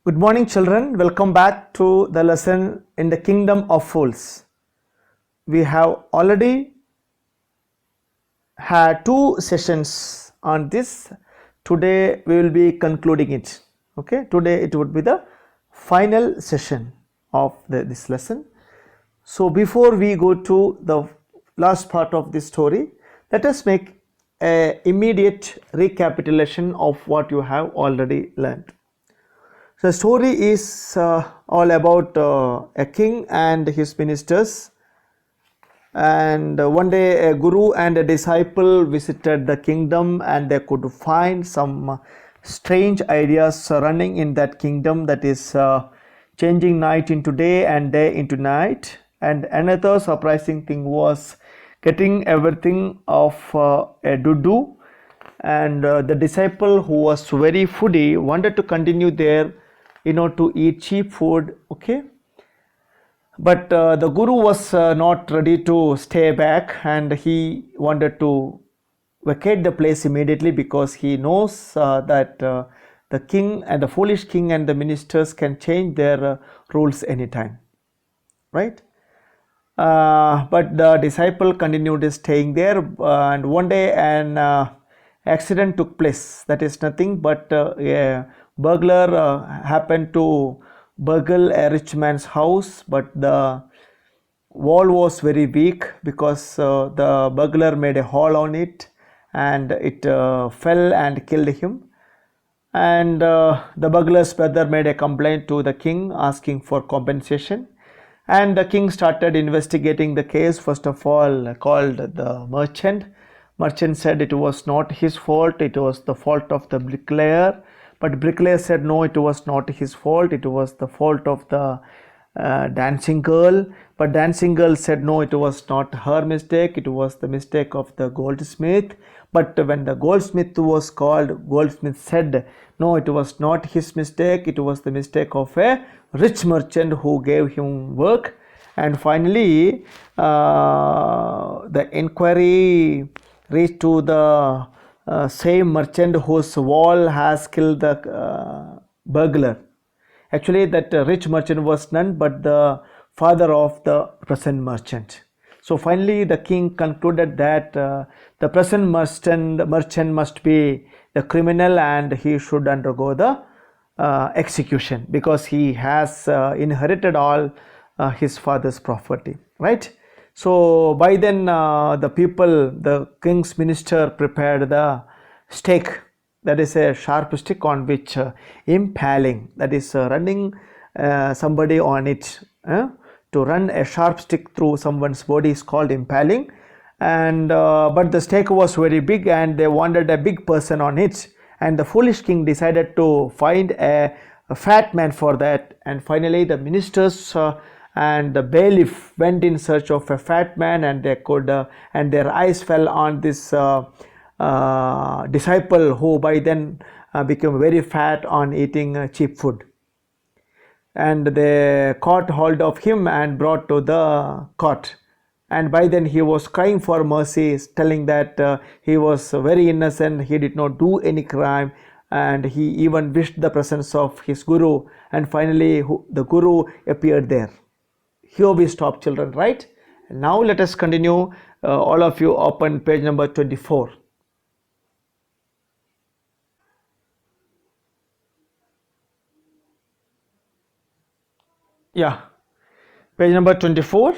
Good morning, children. Welcome back to the lesson in the Kingdom of Fools. We have already had two sessions on this. Today we will be concluding it. Okay, today it would be the final session of this lesson. So, before we go to the last part of this story, let us make a immediate recapitulation of what you have already learned. The story is all about a king and his ministers. And one day, a guru and a disciple visited the kingdom, and they could find some strange ideas running in that kingdom, that is changing night into day and day into night. And another surprising thing was getting everything of a do. And the disciple, who was very foodie, wanted to continue there, to eat cheap food. Okay, but the guru was not ready to stay back, and he wanted to vacate the place immediately, because he knows that the king and the foolish king and the ministers can change their rules anytime, right? But the disciple continued staying there, and one day an accident took place. That is nothing but a burglar happened to burgle a rich man's house, but the wall was very weak, because the burglar made a hole on it, and it fell and killed him. And the burglar's brother made a complaint to the king asking for compensation, and the king started investigating the case. First of all, called the merchant said it was not his fault, it was the fault of the bricklayer. But bricklayer said no, it was not his fault, it was the fault of the dancing girl. But dancing girl said no, it was not her mistake, it was the mistake of the goldsmith. But when the goldsmith was called, goldsmith said no, it was not his mistake, it was the mistake of a rich merchant who gave him work. And finally the inquiry reached to the same merchant whose wall has killed the burglar. Actually, that rich merchant was none but the father of the present merchant. So finally the king concluded that the present merchant must be the criminal, and he should undergo the execution, because he has inherited all his father's property, right? So by then the king's minister prepared the stake, that is a sharp stick on which impaling, that is running somebody on it. To run a sharp stick through someone's body is called impaling. And but the stake was very big, and they wanted a big person on it, and the foolish king decided to find a fat man for that. And finally the ministers and the bailiff went in search of a fat man, and they could and their eyes fell on this disciple, who by then became very fat on eating cheap food. And they caught hold of him and brought to the court. And by then he was crying for mercy, telling that he was very innocent, he did not do any crime, and he even wished the presence of his guru. And finally the guru appeared there. Here we stop, children, right? And now let us continue. All of you open page number 24. Yeah, page number 24,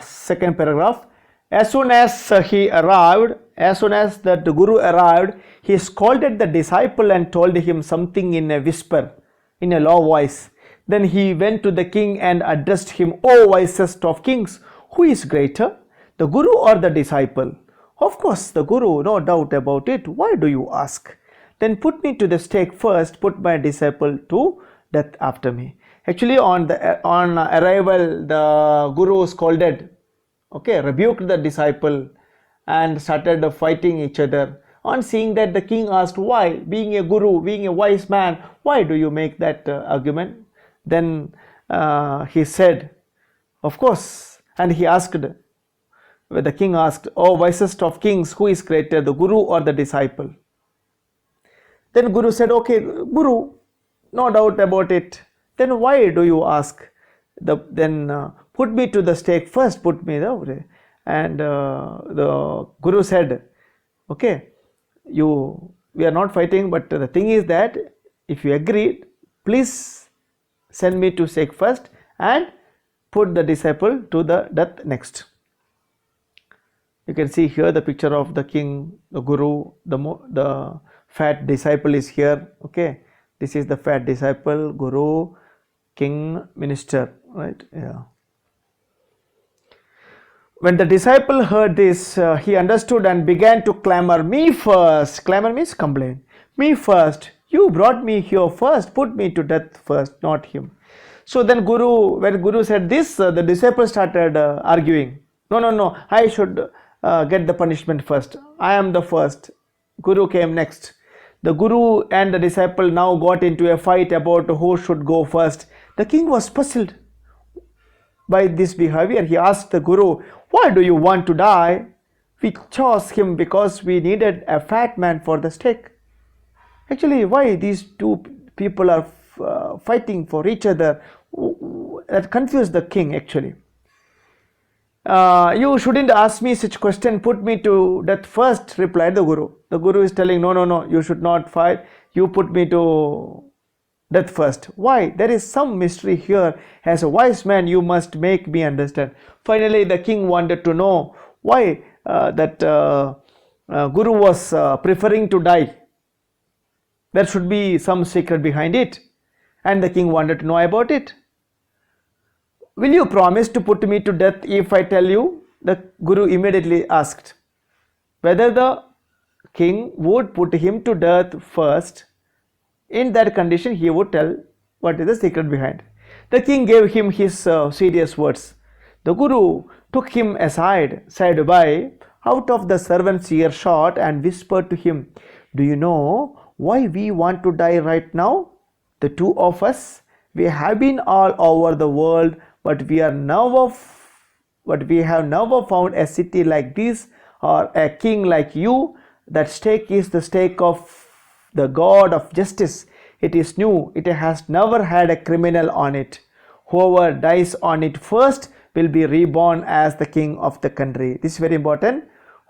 second paragraph. As soon as the guru arrived, he scolded the disciple and told him something in a whisper, in a low voice. Then he went to the king and addressed him, "O wisest of kings, who is greater, the guru or the disciple?" "Of course the guru, no doubt about it. Why do you ask?" "Then put me to the stake first, put my disciple to death after me." Actually, on arrival, the guru scolded, okay, rebuked the disciple, and started fighting each other. On seeing that, the king asked, "Why, being a guru, being a wise man, why do you make that argument?" Then he said, "Of course," and he asked, the king asked, "Oh wisest of kings, who is greater, the guru or the disciple?" Then guru said, "Okay, guru." no doubt about it. Then why do you ask? Put me to the stake first. Put me the and the Guru said, okay, we are not fighting, but the thing is that if you agree, please send me to stake first and put the disciple to the death next. You can see here the picture of the king, the Guru, the fat disciple is here. Okay, this is the fat disciple, Guru, king, minister, right? Yeah. When the disciple heard this, he understood and began to clamor, me first. Clamor means complain. Me first. You brought me here first. Put me to death first, not him. So then when Guru said this, the disciple started arguing. No, I should get the punishment first. I am the first. Guru came next. The Guru and the disciple now got into a fight about who should go first. The king was puzzled by this behavior. He asked the Guru, why do you want to die? We chose him because we needed a fat man for the stake. Actually, why these two people are fighting for each other? That confused the king actually. You shouldn't ask me such question. Put me to death first, replied the Guru. The Guru is telling, no, you should not fight. You put me to death first. Why? There is some mystery here. As a wise man, you must make me understand. Finally, the king wanted to know why that Guru was preferring to die. There should be some secret behind it. And the king wanted to know about it. Will you promise to put me to death if I tell you? The Guru immediately asked whether the king would put him to death first. In that condition, he would tell what is the secret behind. The king gave him his serious words. The Guru took him aside, said by, out of the servant's earshot, and whispered to him, do you know why we want to die right now? The two of us, we have been all over the world, but we have never found a city like this or a king like you. That stake is the stake of the God of justice. It is new. It has never had a criminal on it. Whoever dies on it first will be reborn as the king of the country. This is very important.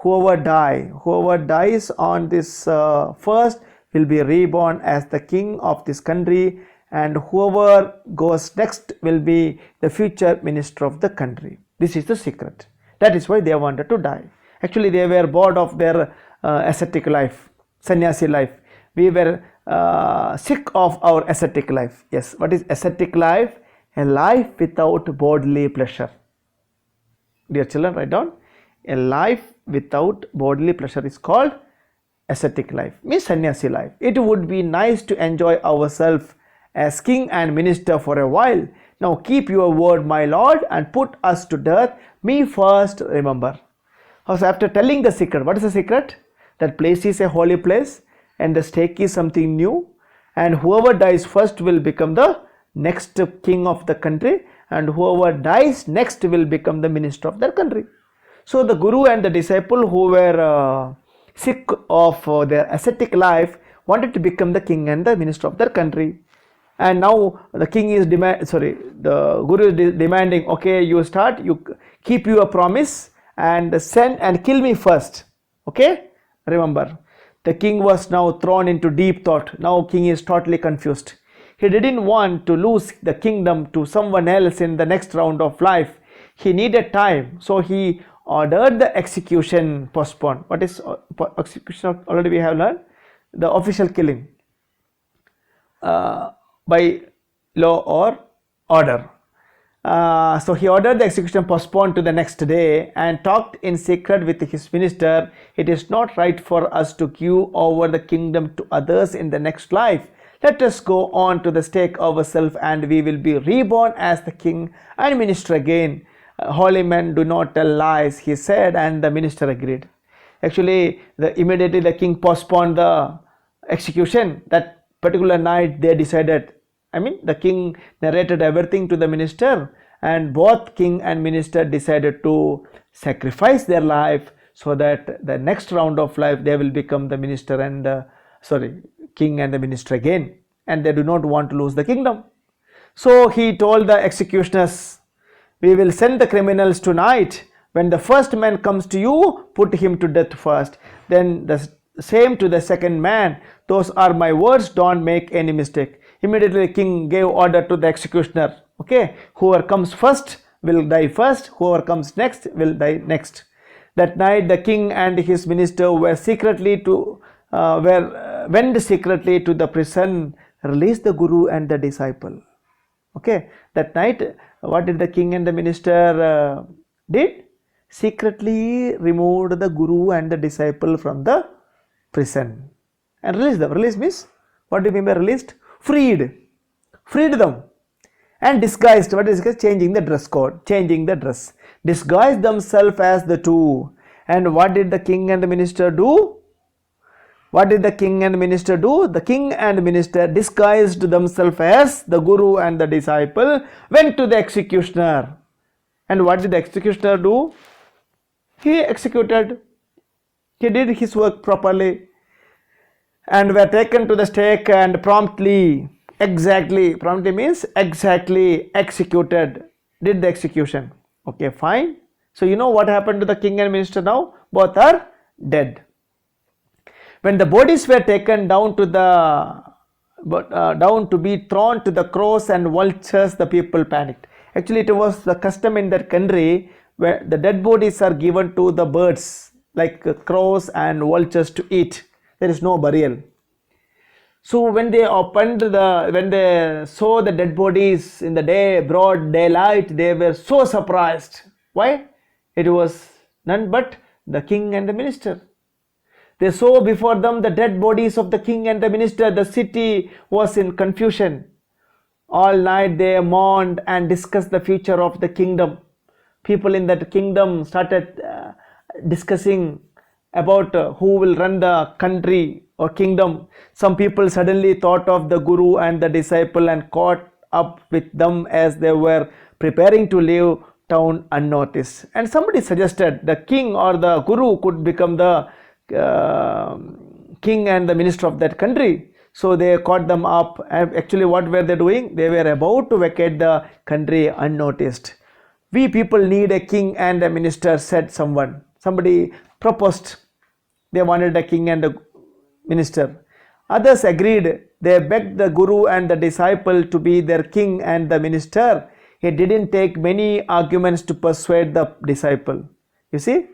Whoever dies on this first will be reborn as the king of this country, and whoever goes next will be the future minister of the country. This is the secret. That is why they wanted to die. Actually, they were bored of their ascetic life, sannyasi life. We were sick of our ascetic life. Yes, what is ascetic life? A life without bodily pleasure. Dear children, write down. A life without bodily pleasure is called ascetic life, means sannyasi life. It would be nice to enjoy ourselves as king and minister for a while. Now keep your word, my lord, and put us to death. Me first, remember. So after telling the secret, what is the secret? That place is a holy place and the stake is something new, and whoever dies first will become the next king of the country, and whoever dies next will become the minister of that country. So the Guru and the disciple who were sick of their ascetic life wanted to become the king and the minister of their country. And now the king is the Guru is demanding, okay, you start, you keep your promise and send and kill me first. Okay, remember, the king was now thrown into deep thought. Now king is totally confused. He didn't want to lose the kingdom to someone else in the next round of life. He needed time, so he ordered the execution postponed. What is execution? Already we have learned the official killing by law or order. So he ordered the execution postponed to the next day and talked in secret with his minister. It is not right for us to give over the kingdom to others in the next life. Let us go on to the stake ourselves and we will be reborn as the king and minister again. Holy men do not tell lies, he said, and the minister agreed. Actually, immediately the king postponed the execution. That particular night they decided, the king narrated everything to the minister, and both king and minister decided to sacrifice their life so that the next round of life they will become the minister and king and the minister again. and they do not want to lose the kingdom. So he told the executioners, we will send the criminals tonight. When the first man comes to you, put him to death first. Then the same to the second man. Those are my words, don't make any mistake. Immediately the king gave order to the executioner. Okay, whoever comes first will die first, whoever comes next will die next. That night the king and his minister went secretly to the prison, released the guru and the disciple. Okay, that night what did the king and the minister did? Secretly removed the guru and the disciple from the prison and released them. Release means, what do you mean by released? Freed them and disguised. What is disguised? Changing the dress code, changing the dress, disguised themselves as the two. And what did the king and the minister do? What did the king and minister do? The king and minister disguised themselves as the guru and the disciple, went to the executioner. And what did the executioner do? He executed. He did his work properly and were taken to the stake and promptly means exactly executed, did the execution. Okay, fine. So you know what happened to the king and minister now? Both are dead. When the bodies were taken down to be thrown to the crows and vultures, the people panicked. Actually, it was the custom in that country where the dead bodies are given to the birds like crows and vultures to eat. There is no burial. So when they saw the dead bodies in the broad daylight, they were so surprised. Why? It was none but the king and the minister. They saw before them the dead bodies of the king and the minister. The city was in confusion. All night they mourned and discussed the future of the kingdom. People in that kingdom started discussing about who will run the country or kingdom. Some people suddenly thought of the guru and the disciple and caught up with them as they were preparing to leave town unnoticed. And somebody suggested the king or the guru could become the king and the minister of that country. So they caught them up, and actually what were they doing? They were about to vacate the country unnoticed. We people need a king and a minister, said someone. Somebody proposed. They wanted a king and a minister. Others agreed. They begged the guru and the disciple to be their king and the minister. It didn't take many arguments to persuade the disciple. You see,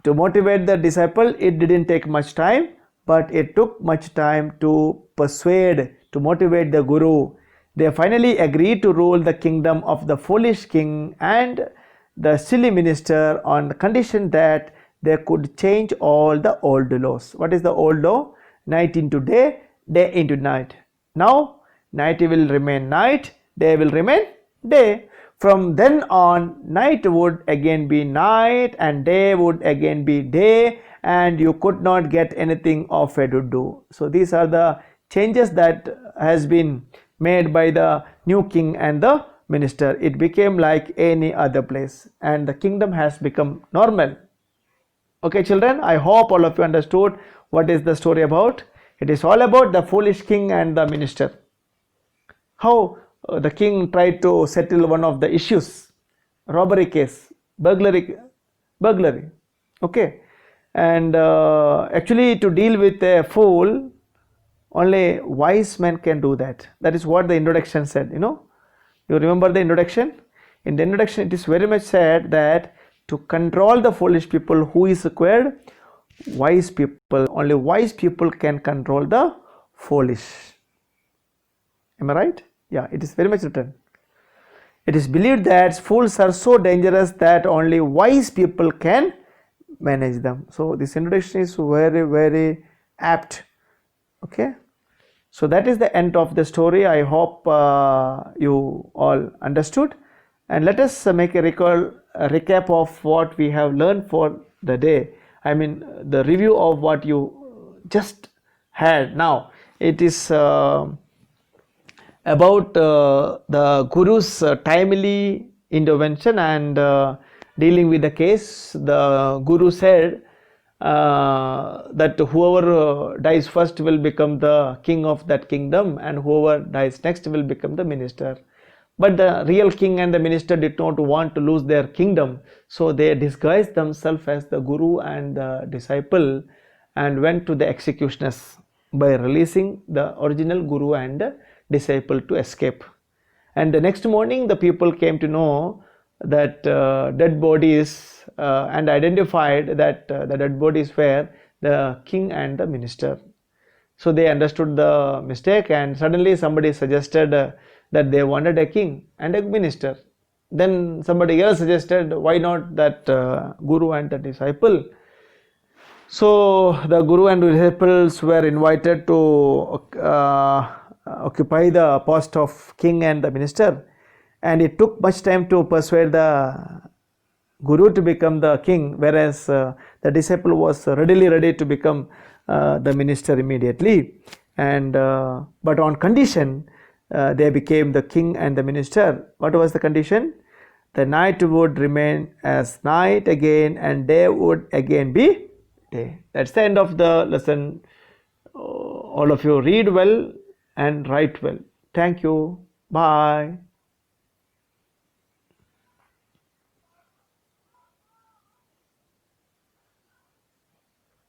to motivate the disciple, it didn't take much time, but it took much time to persuade, to motivate the guru. They finally agreed to rule the kingdom of the foolish king and the silly minister on the condition that they could change all the old laws. What is the old law? Night into day, day into night. Now, night will remain night, day will remain day. From then on, night would again be night and day would again be day, and you could not get anything of a do. So these are the changes that has been made by the new king and the minister. It became like any other place and the kingdom has become normal. Okay children, I hope all of you understood what is the story about. It is all about the foolish king and the minister. How the king tried to settle one of the issues, robbery case, burglary. Okay, and actually to deal with a fool, only wise men can do that. That is what the introduction said. You remember the introduction? In the introduction, it is very much said that to control the foolish people, who is required? Wise people. Only wise people can control the foolish. Am I right? Yeah, it is very much written. It is believed that fools are so dangerous that only wise people can manage them. So this introduction is very, very apt. Okay. So that is the end of the story. I hope you all understood. And let us make a recap of what we have learned for the day. I mean the review of what you just had. Now it is about the guru's timely intervention and dealing with the case. The guru said, that whoever dies first will become the king of that kingdom, and whoever dies next will become the minister. But the real king and the minister did not want to lose their kingdom, so they disguised themselves as the guru and the disciple and went to the executioners by releasing the original guru and disciple to escape. And the next morning the people came to know that dead bodies and identified that the dead bodies were the king and the minister. So they understood the mistake, and suddenly somebody suggested that they wanted a king and a minister. Then somebody else suggested, why not that guru and the disciple? So the guru and disciples were invited to occupy the post of king and the minister, and it took much time to persuade the guru to become the king, whereas the disciple was readily ready to become the minister immediately. And but on condition they became the king and the minister. What was the condition? The night would remain as night again, and day would again be day. That's the end of the lesson. All of you read well and write well. Thank you. Bye.